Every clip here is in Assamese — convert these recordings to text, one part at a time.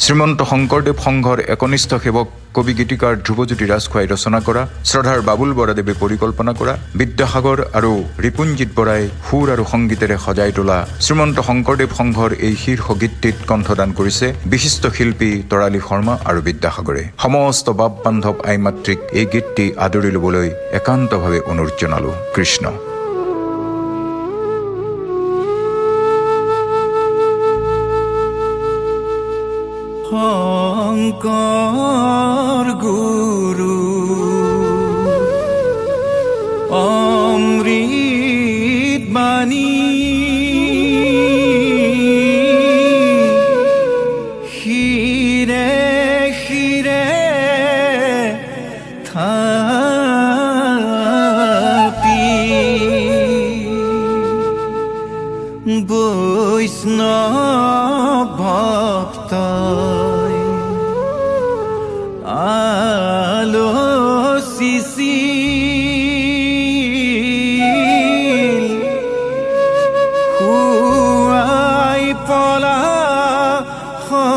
শ্ৰীমন্ত শংকৰদেৱ সংঘৰ একনিষ্ঠ সেৱক কবি গীতিকাৰ ধ্ৰুৱজ্যোতি ৰাজখোৱাই ৰচনা কৰা, শ্ৰদ্ধাৰ বাবুল বৰাদেৱে পৰিকল্পনা কৰা, বিদ্যাসাগৰ আৰু ৰিপুঞ্জিত বৰাই সুৰ আৰু সংগীতেৰে সজাই তোলা শ্ৰীমন্ত শংকৰদেৱ সংঘৰ এই শীৰ্ষ গীতটিত কণ্ঠদান কৰিছে বিশিষ্ট শিল্পী তৰালী শৰ্মা আৰু বিদ্যাসাগৰে। সমস্ত বাপ বান্ধৱ আই মাতৃক এই গীতটি আদৰি ল'বলৈ একান্তভাৱে অনুৰোধ জনালো। কৃষ্ণ। শংকৰ গুৰু অমৃত বাণী শিৰে শিৰে থাপি বৈষ্ণৱ ভক্ত আলোচিছিল খুৱাই পলা শনি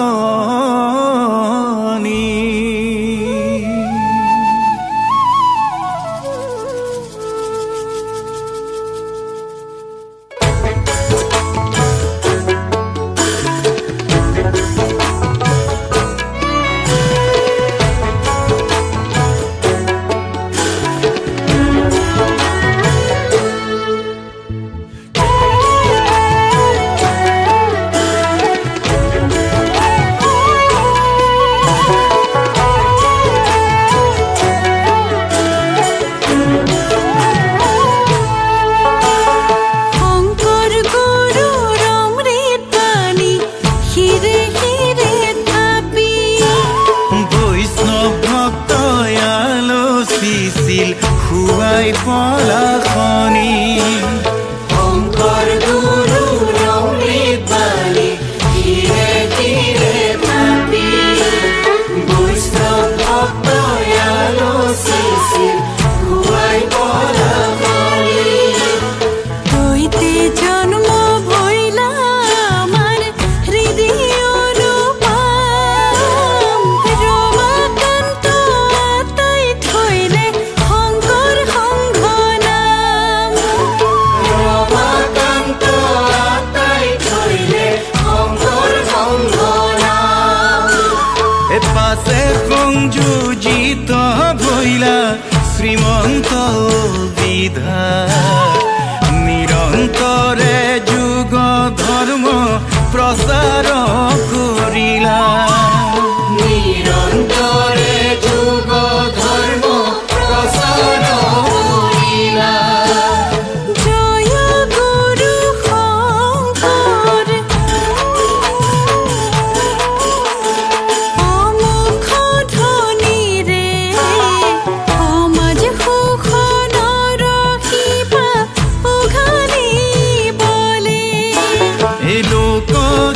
খুৱাই পলা শনি শংকৰ গুৰু অমৃত বাণী শিৰে শিৰে থাপি বৈষ্ণৱ ভক্ত আলোচিছিল খুৱাই পলা শনি তৈতে জন্ম ভৈলা আমাৰ হৃদয়ৰ ৰূপম ৰমাকান্ত আটাই থৈলে সংযোজিত ভৈলা শ্ৰীমন্ত বিধা নিৰন্তৰে যুগ ধৰ্ম প্ৰচাৰ কৰিলা নিৰন্তৰে যুগ ধৰ্ম প্ৰচাৰ কৰিলা জয় গুৰু শংকৰ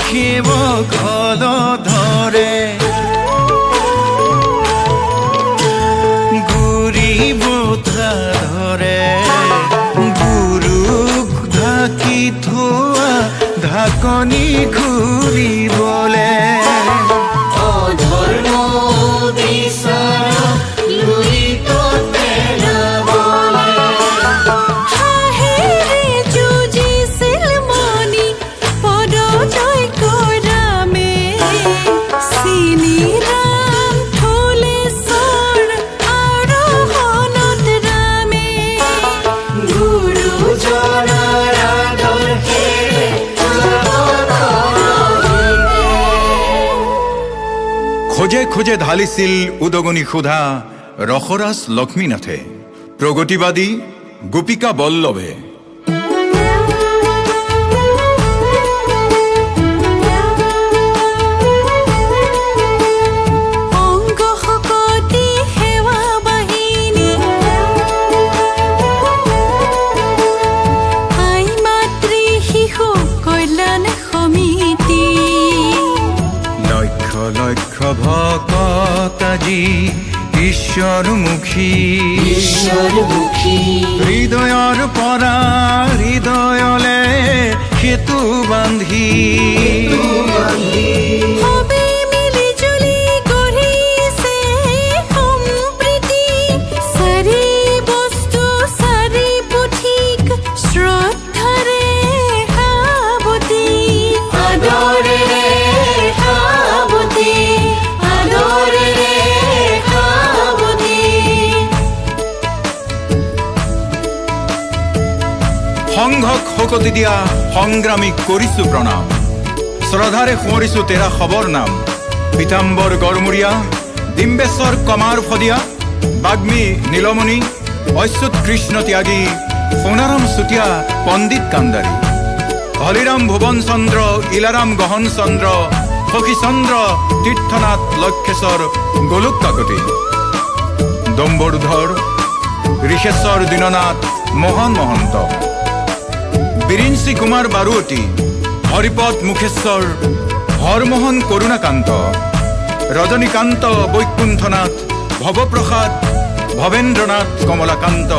সেৱক ধৰে গুৰি বোথা ধৰে গুৰুক ঢাকি থোৱা ঢাকনি ঘূৰিবলে অধৰ্ম বিচাৰ লুইত পেলাবলে হাহেৰে যুঁজিছিল মণি পদ জয় কৰামে চিনি ৰাম থলেশ্বৰ আৰোহণত ৰামে গুৰুজনাৰ আদৰ্শেৰে খোজে খোজে ঢালিছিল উদগনি সুধা ৰসৰাজ লক্ষ্মীনাথে প্ৰগতিবাদী গোপিকা বল্লভে ভকতাজি ঈশ্বৰমুখী হৃদয়ৰ পৰা হৃদয়লে সেতু বান্ধি সংঘক শকতি দিয়া সংগ্ৰামীক কৰিছো প্ৰণাম শ্ৰদ্ধাৰে সোঁৱৰিছো তেৰা খবৰ নাম পীতাম্বৰ গড়মূৰীয়া ডিম্বেশ্বৰ কমাৰ ফদিয়া বাগ্মী নীলমণি অচ্যুত কৃষ্ণ ত্যাগী সোণাৰাম চুতীয়া পণ্ডিত কাণ্ডাৰী হলিৰাম ভুৱন চন্দ্ৰ ইলাৰাম গহন চন্দ্ৰ সখীচন্দ্ৰ তীৰ্থনাথ লক্ষেশ্বৰ গোলোক কাকতি দম্বৰুধৰ ঋষেশ্বৰ দীননাথ মোহন মহন্ত বিৰিঞ্চি কুমাৰ বাৰুৱতী হৰিপদ মুখেশ্বৰ হৰমোহন কৰুণাকান্ত ৰজনীকান্ত বৈকুণ্ঠনাথ ভবপ্ৰসাদ ভবেন্দ্ৰনাথ কমলাকান্ত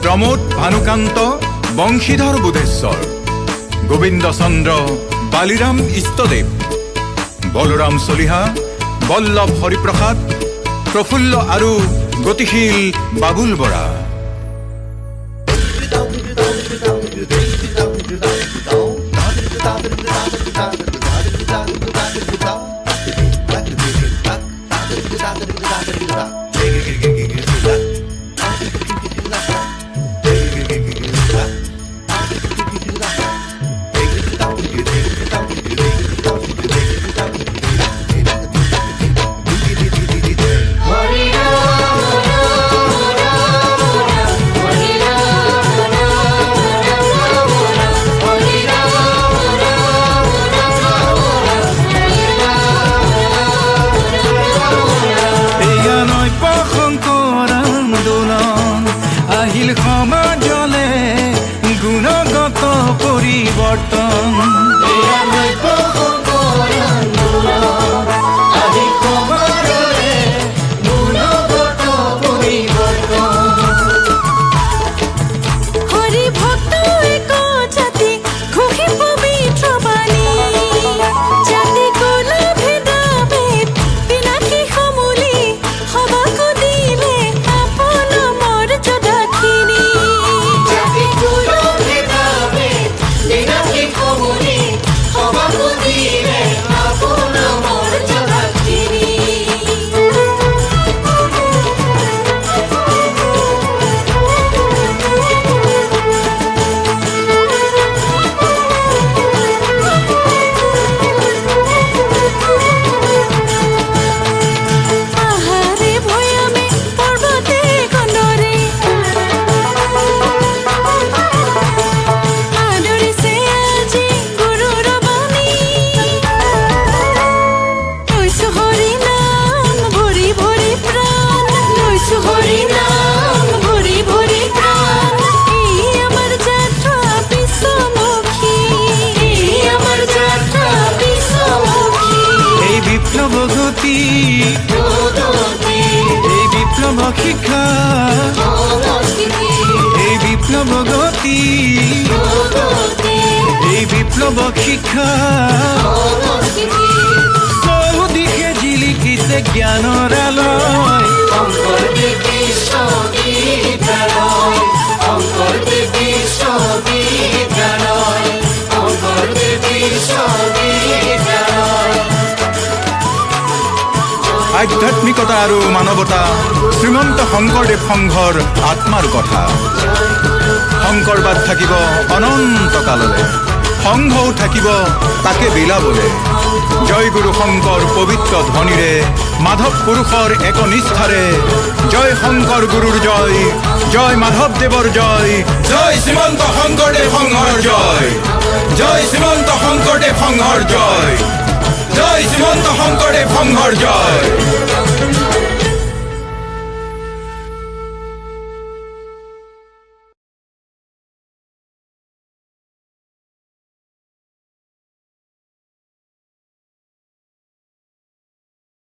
প্ৰমোদ ভানুকান্ত বংশীধৰ বুধেশ্বৰ গোবিন্দ চন্দ্ৰ বালিৰাম ইষ্টদেৱ বলৰাম চলিহা বল্লভ হৰিপ্ৰসাদ প্ৰফুল্ল আৰু গতিশীল বাবুল বৰা সমাজলে গুণগত পৰিৱৰ্তন এই বিপ্লৱ শিক্ষা এই বিপ্লৱ গতি এই বিপ্লৱ শিক্ষা চৌদিশে জিলিকিছে জ্ঞানৰ আলয় আধ্যাত্মিকতা আৰু মানৱতা শ্ৰীমন্ত শংকৰদেৱ সংঘৰ আত্মাৰ কথা শংকৰবাদ থাকিব অনন্ত কাললৈ সংঘও থাকিব তাকে বিলাবলে জয় গুৰু শংকৰ পবিত্ৰ ধ্বনিৰে মাধৱ পুৰুষৰ একনিষ্ঠাৰে জয় শংকৰ গুৰুৰ জয় জয় মাধৱদেৱৰ জয় জয় শ্ৰীমন্ত শংকৰদেৱ সংঘৰ জয় জয় শ্ৰীমন্ত শংকৰদেৱ সংঘৰ জয় জয় শ্ৰীমন্ত শংকৰদেৱ সংঘৰ জয়